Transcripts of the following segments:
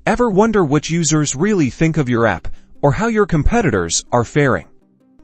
Ever wonder what users really think of your app, or how your competitors are faring?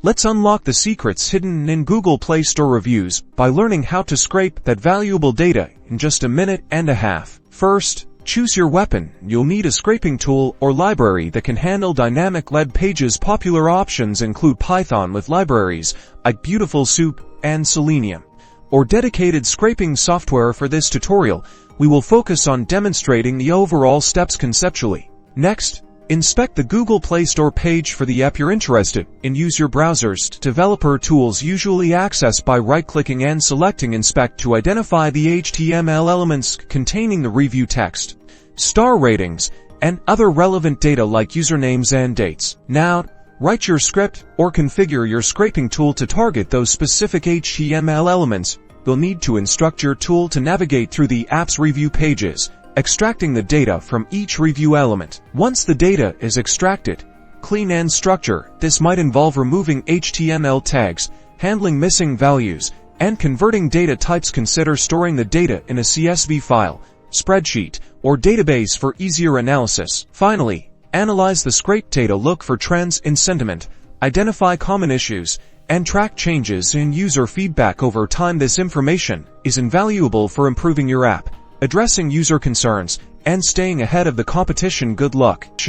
Let's unlock the secrets hidden in Google Play Store reviews by learning how to scrape that valuable data in just a minute and a half. First, choose your weapon. You'll need a scraping tool or library that can handle dynamic lead pages. Popular options include Python with libraries like Beautiful Soup and Selenium, or dedicated scraping software. For this tutorial, we will focus on demonstrating the overall steps conceptually. Next, inspect the Google Play Store page for the app you're interested in. Use your browser's developer tools, usually accessed by right-clicking and selecting Inspect, to identify the HTML elements containing the review text, star ratings, and other relevant data like usernames and dates. Now, write your script or configure your scraping tool to target those specific HTML elements. You'll need to instruct your tool to navigate through the app's review pages, extracting the data from each review element. Once the data is extracted, clean and structure. This might involve removing HTML tags, handling missing values, and converting data types. Consider storing the data in a CSV file, spreadsheet, or database for easier analysis. Finally, analyze the scraped data. Look for trends in sentiment, identify common issues, and track changes in user feedback over time. This information is invaluable for improving your app, addressing user concerns, and staying ahead of the competition. Good luck.